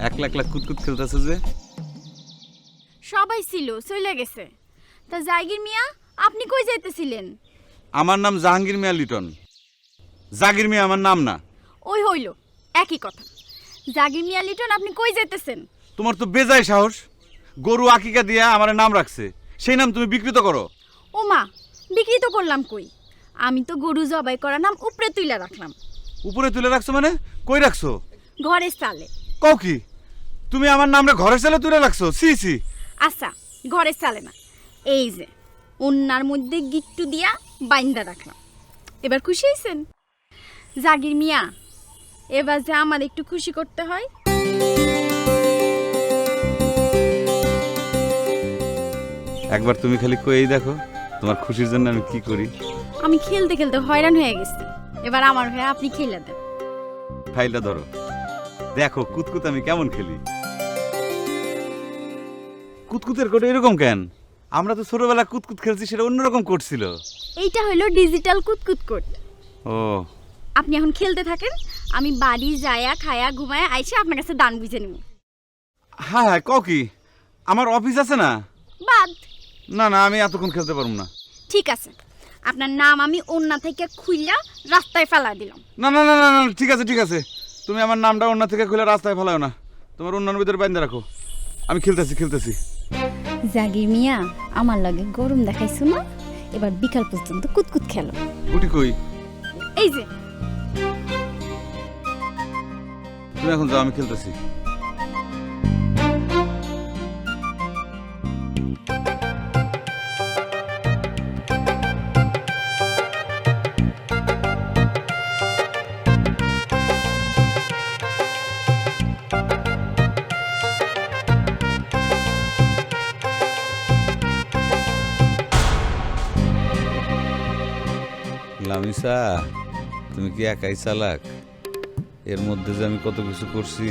একলা একলা কুতকুত খেলতেছে যে? সবাই ছিল চলে গেছে। তা জাগির মিয়া আপনি কই যাইতেছিলেন? আমার নাম জাহাঙ্গীর মিয়া লিটন। জাগির মিয়া আমার নাম না। ওই হইল একই কথা। জাগির মিয়া লিটন আপনি কই যাইতেছেন? তোমার তো বেজায় সাহস। গরু আকিকা দিয়া আমার নাম রাখছে, সেই নাম তুমি বিকৃত করো। ও মা, বিক্রি তো করলাম কই? আমি তো গরু জবাই করা নাম উপরে তুইলা রাখলাম। উপরে তুলে রাখছো মানে? কই রাখছো? ঘরের চালে। কও কি? তুমি আমার নামটা ঘরের চালে তুলে রাখছো? সি সি। আচ্ছা, ঘরের চালে না, এই যে অন্যার মধ্যে গিট্টু দিয়া বাইন্দা রাখলাম। এবার খুশি হয়েছেন? জাগির মিয়া, এবার যে আমার একটু খুশি করতে হয়। একবার তুমি খালি কই দেখো তোমার খুশির জন্য আমি কি করি। আমি খেলতে খেলতে হয়রান হয়ে গেছি, এবার আমার হয়ে আপনি খেলে দেন। ফাইলটা ধরো, দেখো কুতকুত আমি কেমন খেলি। কুতকুতের কোড এরকম কেন? আমরা তো ছোটবেলা কুতকুত খেলছি, সেটা অন্যরকম করছিল। এইটা হলো ডিজিটাল কুতকুত কোড। ও, আপনি এখন খেলতে থাকেন, আমি বাড়ি যায়া খায়া ঘুমায়া আইসে আপনার কাছে দান বুঝে নেব। হ্যাঁ হ্যাঁ, কও কি? আমার অফিস আছে না? বাদ। না না, আমি এতক্ষণ খেলতে পারবো না। ঠিক আছে, আপনার নাম আমি অন্য থেকে খুইলা রাস্তায় ফেলা দিলাম। না না না না না, ঠিক আছে ঠিক আছে। তুমি আমার নামটা অন্য থেকে খুলে রাস্তায় ফেলাও না। তোমার অন্যান্য ভিতরে বাইন্ধে রাখো, আমি খেলতেছি খেলতেছি। জাগির মিয়া, আমার লাগে গরম দেখাইছো না? এবার বিকাল পর্যন্ত কুতকুত খেলো। গুটি কই? এই যে। তুমি এখন যাও, আমি খেলতেছি। লামিসা, তুমি কি একাই চালাক? এর মধ্যে যে আমি কত কিছু করছি,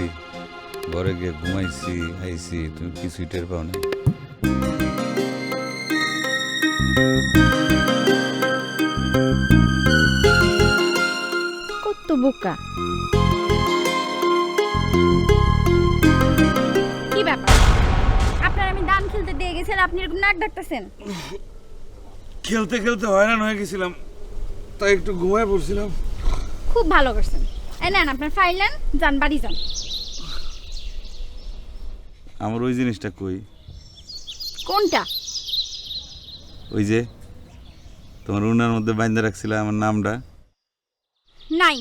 ঘরে গিয়ে ঘুমাইছি আইছি, তুমি কিছুই টের পাও না। কত বোকা! কি ব্যাপার, আপনার আমি দান খেলতে দিয়ে গেছিলাম, আপনি এরকম নাক ডাকতেছেন? খেলতে খেলতে হয়রান হয়ে গেছিলাম, তাই একটু ঘুমায় পড়ছিলাম। খুব ভালো করছেন। এই নেন আপনার ফাইল নেন, যান বাড়ি যান। আমার ওই জিনিসটা কই? কোনটা? ওই যে তোমার উনার মধ্যে বাইন্ধে রাখছিল আমার নামটা। নাই,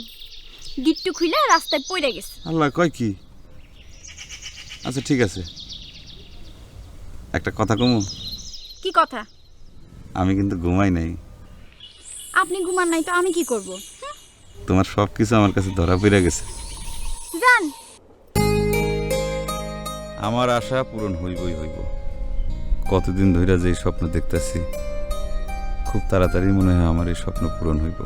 গিট্টু খুইলা রাস্তায় পড়ে গেছে। আল্লাহ, কয় কি? আচ্ছা ঠিক আছে, একটা কথা কমু? কি কথা? আমি কিন্তু ঘুমাই নাই। আপনি ঘুমান নাই তো আমি কি করব? তোমার সব কিছু আমার কাছে ধরা পড়ে গেছে। যান। আমার আশা পূরণ হইবই হইব। কতদিন ধইরা যে স্বপ্ন দেখতেছি, খুব তাড়াতাড়ি মনে হয় আমার এই স্বপ্ন পূরণ হইব।